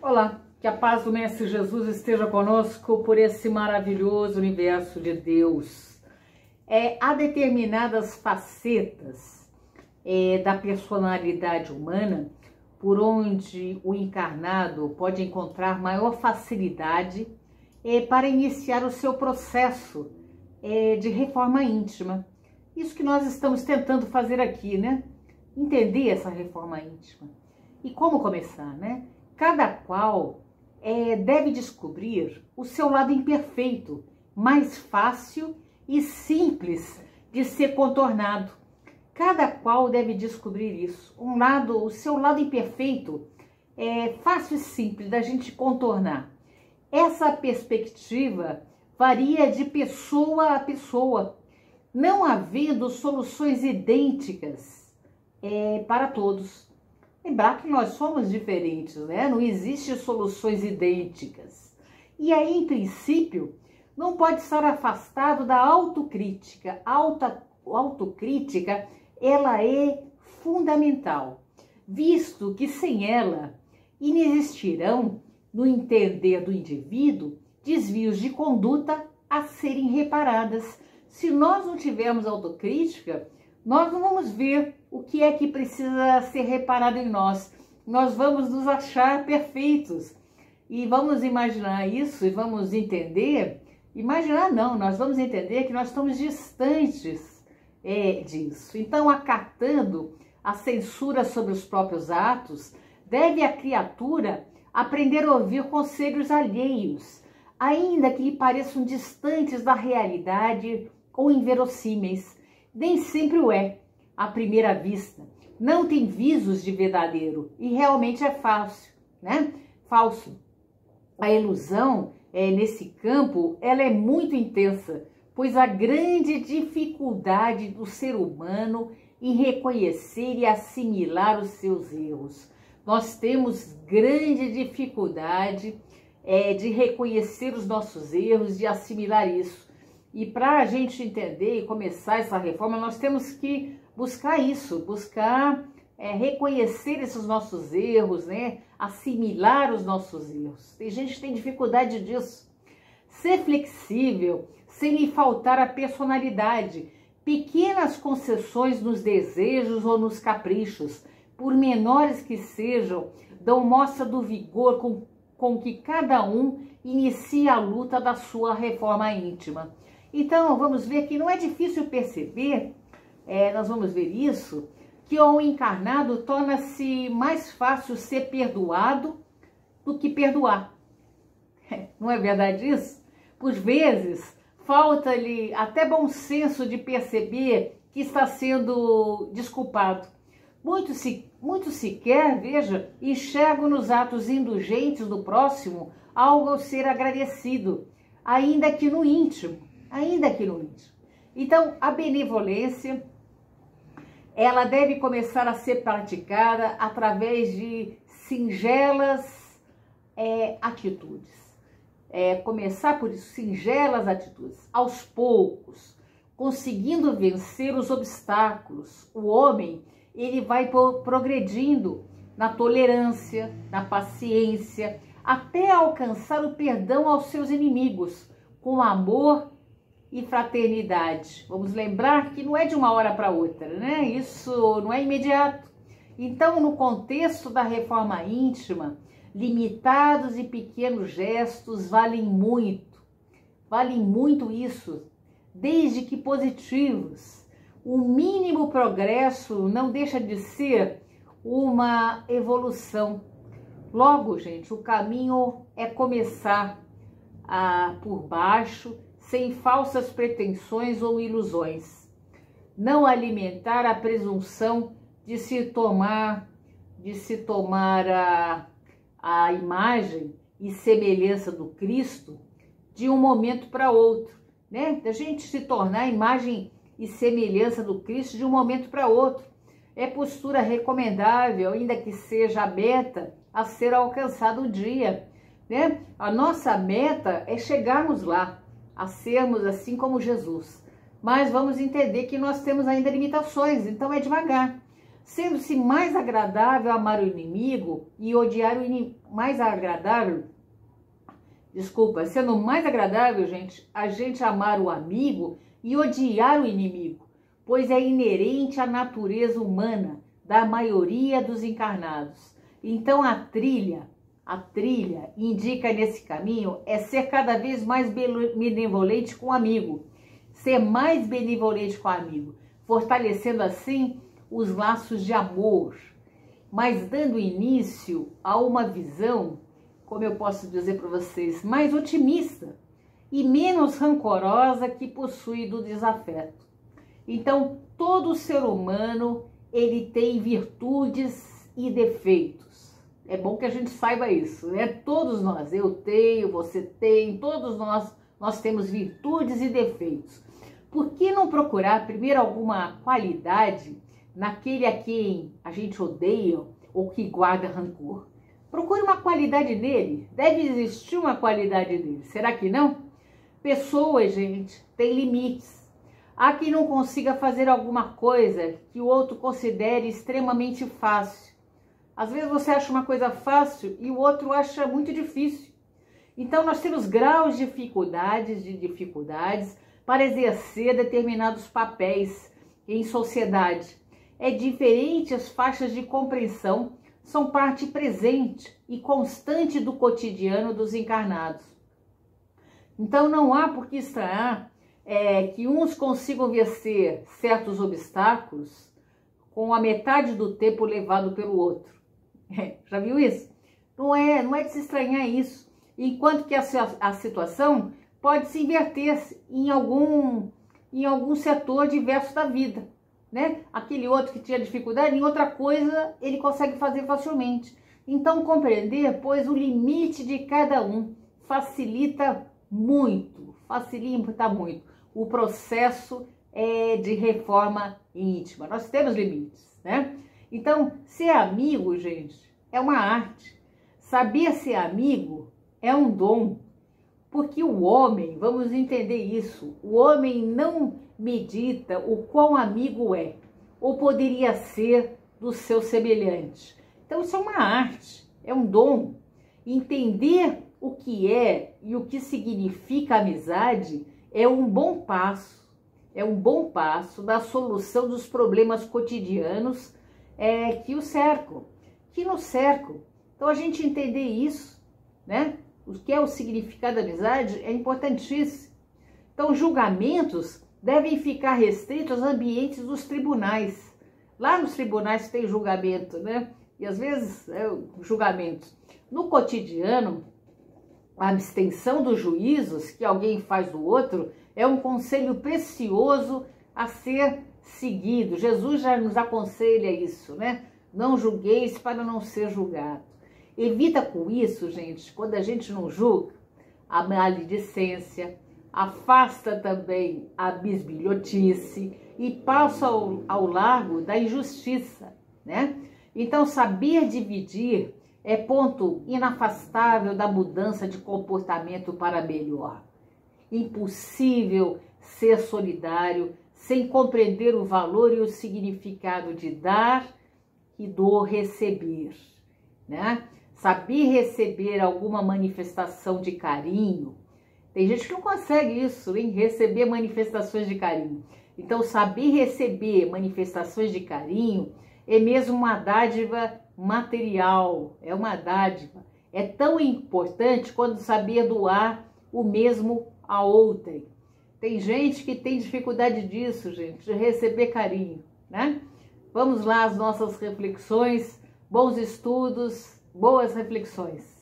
Olá, que a paz do Mestre Jesus esteja conosco por esse maravilhoso universo de Deus. Há determinadas facetas da personalidade humana por onde o encarnado pode encontrar maior facilidade para iniciar o seu processo de reforma íntima. Isso que nós estamos tentando fazer aqui, né? Entender essa reforma íntima. E como começar, né? Cada qual deve descobrir o seu lado imperfeito, mais fácil e simples de ser contornado. Cada qual deve descobrir isso. O seu lado imperfeito é fácil e simples da gente contornar. Essa perspectiva varia de pessoa a pessoa, não havendo soluções idênticas para todos. Lembrar que nós somos diferentes, né? Não existem soluções idênticas. E aí, em princípio, não pode estar afastado da autocrítica. A autocrítica, ela é fundamental, visto que sem ela inexistirão, no entender do indivíduo, desvios de conduta a serem reparadas. Se nós não tivermos autocrítica, nós não vamos ver o que é que precisa ser reparado em nós. Nós vamos nos achar perfeitos e vamos imaginar isso e vamos entender. Imaginar não, nós vamos entender que nós estamos distantes disso. Então, acatando a censura sobre os próprios atos, deve a criatura aprender a ouvir conselhos alheios, ainda que lhe pareçam distantes da realidade ou inverossímeis. Nem sempre o é, à primeira vista. Não tem visos de verdadeiro e realmente é falso, né? Falso. A ilusão, nesse campo, ela é muito intensa, pois a grande dificuldade do ser humano em reconhecer e assimilar os seus erros. Nós temos grande dificuldade de reconhecer os nossos erros, de assimilar isso. E para a gente entender e começar essa reforma, nós temos que buscar isso, buscar reconhecer esses nossos erros, né? Assimilar os nossos erros. Tem gente que tem dificuldade disso. Ser flexível, sem lhe faltar a personalidade. Pequenas concessões nos desejos ou nos caprichos, por menores que sejam, dão mostra do vigor com que cada um inicia a luta da sua reforma íntima. Então, vamos ver que não é difícil perceber, nós vamos ver isso, que ao encarnado torna-se mais fácil ser perdoado do que perdoar. Não é verdade isso? Por vezes, falta-lhe até bom senso de perceber que está sendo desculpado. Muitos sequer, veja, enxergam nos atos indulgentes do próximo algo a ser agradecido, ainda que no íntimo. Então, a benevolência, ela deve começar a ser praticada através de singelas atitudes. Começar por isso, singelas atitudes, aos poucos, conseguindo vencer os obstáculos. O homem, ele vai progredindo na tolerância, na paciência, até alcançar o perdão aos seus inimigos, com amor e fraternidade. Vamos lembrar que não é de uma hora para outra, né? Isso não é imediato. Então, no contexto da reforma íntima, limitados e pequenos gestos valem muito isso, desde que positivos. O mínimo progresso não deixa de ser uma evolução. Logo, gente, o caminho é começar por baixo, sem falsas pretensões ou ilusões. Não alimentar a presunção de se tomar a imagem e semelhança do Cristo de um momento para outro, né? Da gente se tornar a imagem e semelhança do Cristo de um momento para outro. É postura recomendável, ainda que seja a meta a ser alcançada um dia, né? A nossa meta é chegarmos lá, a sermos assim como Jesus. Mas vamos entender que nós temos ainda limitações, então é devagar. Sendo-se mais agradável amar o inimigo e odiar o inimigo. Sendo mais agradável, gente, a gente amar o amigo e odiar o inimigo, pois é inerente à natureza humana da maioria dos encarnados. Então a trilha indica nesse caminho é ser cada vez mais benevolente com o amigo, ser mais benevolente com o amigo, fortalecendo assim os laços de amor, mas dando início a uma visão, como eu posso dizer para vocês, mais otimista e menos rancorosa que possui do desafeto. Então, todo ser humano, ele tem virtudes e defeitos. É bom que a gente saiba isso, né? Todos nós, eu tenho, você tem, todos nós temos virtudes e defeitos. Por que não procurar primeiro alguma qualidade naquele a quem a gente odeia ou que guarda rancor? Procure uma qualidade nele, deve existir uma qualidade nele, será que não? Pessoas, gente, têm limites. Há quem não consiga fazer alguma coisa que o outro considere extremamente fácil. Às vezes você acha uma coisa fácil e o outro acha muito difícil. Então nós temos graus de dificuldades para exercer determinados papéis em sociedade. É diferente, as faixas de compreensão são parte presente e constante do cotidiano dos encarnados. Então não há por que estranhar que uns consigam vencer certos obstáculos com a metade do tempo levado pelo outro. Já viu isso? Não é de se estranhar isso. Enquanto que a situação pode se inverter em algum setor diverso da vida, né? Aquele outro que tinha dificuldade, em outra coisa ele consegue fazer facilmente. Então compreender, pois, o limite de cada um facilita muito o processo de reforma íntima. Nós temos limites, né? Então, ser amigo, gente, é uma arte. Saber ser amigo é um dom, porque o homem, vamos entender isso, o homem não medita o quão amigo é, ou poderia ser do seu semelhante. Então, isso é uma arte, é um dom. Entender o que é e o que significa amizade é um bom passo na solução dos problemas cotidianos que nos cercam. Então, a gente entender isso, né? O que é o significado da amizade é importantíssimo. Então, julgamentos devem ficar restritos aos ambientes dos tribunais. Lá nos tribunais tem julgamento, né? E às vezes julgamentos. No cotidiano, a abstenção dos juízos que alguém faz do outro é um conselho precioso a ser seguido. Jesus já nos aconselha isso, né? Não julgueis para não ser julgado. Evita com isso, gente, quando a gente não julga, a maledicência, afasta também a bisbilhotice e passa ao largo da injustiça, né? Então, saber dividir é ponto inafastável da mudança de comportamento para melhor. Impossível ser solidário sem compreender o valor e o significado de dar e do receber, né? Saber receber alguma manifestação de carinho. Tem gente que não consegue isso, hein? Receber manifestações de carinho. Então, saber receber manifestações de carinho é mesmo uma dádiva material, é uma dádiva. É tão importante quanto saber doar o mesmo a outrem. Tem gente que tem dificuldade disso, gente, de receber carinho, né? Vamos lá às nossas reflexões, bons estudos, boas reflexões.